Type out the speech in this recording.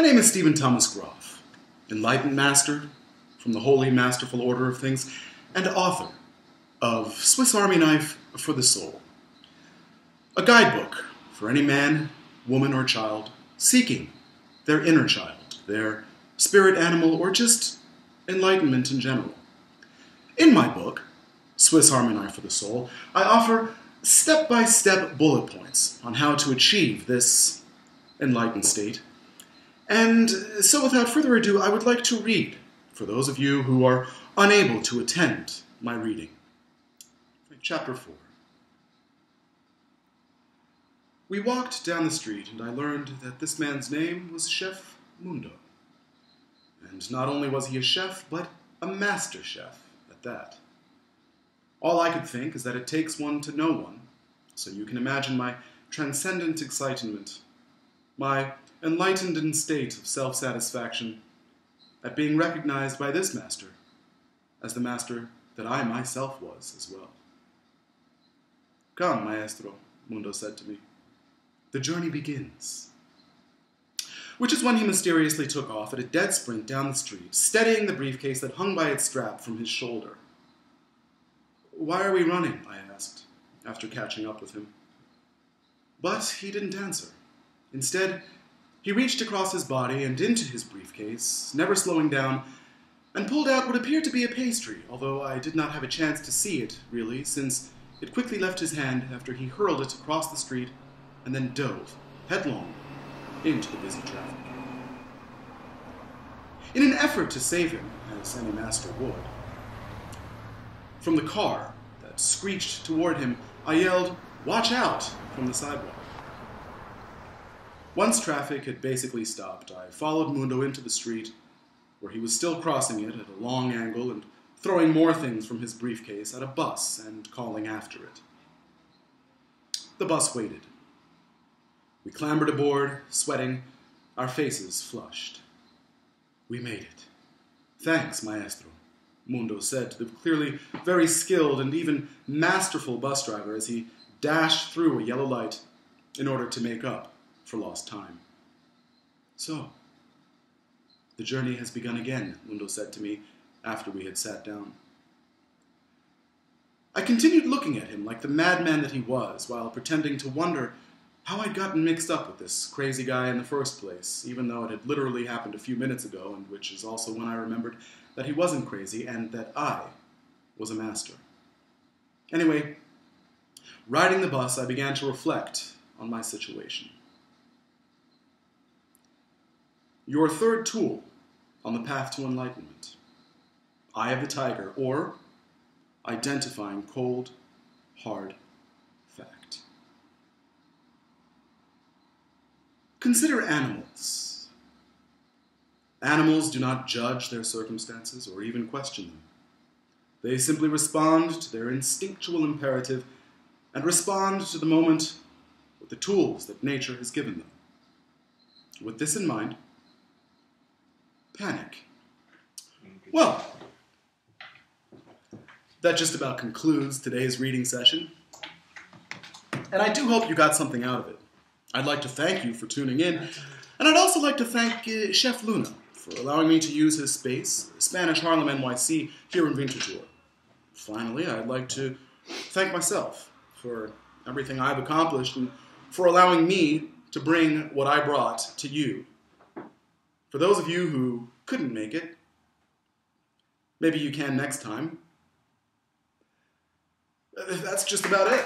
My name is Stephen Thomas Graf, enlightened master from the Holy Masterful Order of Things, and author of Swiss Army Knife for the Soul, a guidebook for any man, woman, or child seeking their inner child, their spirit animal, or just enlightenment in general. In my book, Swiss Army Knife for the Soul, I offer step-by-step bullet points on how to achieve this enlightened state. And so without further ado, I would like to read for those of you who are unable to attend my reading. Chapter 4. We walked down the street, and I learned that this man's name was Chef Mundo. And not only was he a chef, but a master chef at that. All I could think is that it takes one to know one, so you can imagine my transcendent excitement, my enlightened state of self-satisfaction at being recognized by this master as the master that I myself was as well. "Come, maestro," Mundo said to me. "The journey begins." Which is when he mysteriously took off at a dead sprint down the street, steadying the briefcase that hung by its strap from his shoulder. "Why are we running?" I asked, after catching up with him. But he didn't answer. Instead, he reached across his body and into his briefcase, never slowing down, and pulled out what appeared to be a pastry, although I did not have a chance to see it, really, since it quickly left his hand after he hurled it across the street and then dove, headlong, into the busy traffic. In an effort to save him, as any master would, from the car that screeched toward him, I yelled, "Watch out!" from the sidewalk. Once traffic had basically stopped, I followed Mundo into the street, where he was still crossing it at a long angle and throwing more things from his briefcase at a bus and calling after it. The bus waited. We clambered aboard, sweating, our faces flushed. "We made it. Thanks, maestro," Mundo said to the clearly very skilled and even masterful bus driver as he dashed through a yellow light in order to make up for lost time. "So, the journey has begun again," Mundo said to me after we had sat down. I continued looking at him like the madman that he was, while pretending to wonder how I'd gotten mixed up with this crazy guy in the first place, even though it had literally happened a few minutes ago, and which is also when I remembered that he wasn't crazy and that I was a master. Anyway, riding the bus, I began to reflect on my situation. Your third tool on the path to enlightenment. Eye of the tiger, or identifying cold, hard fact. Consider animals. Animals do not judge their circumstances or even question them. They simply respond to their instinctual imperative and respond to the moment with the tools that nature has given them. With this in mind, panic. Well, that just about concludes today's reading session. And I do hope you got something out of it. I'd like to thank you for tuning in, and I'd also like to thank Chef Luna for allowing me to use his space, Spanish Harlem NYC, here in Winterthur. Finally, I'd like to thank myself for everything I've accomplished and for allowing me to bring what I brought to you. For those of you who couldn't make it, maybe you can next time. That's just about it.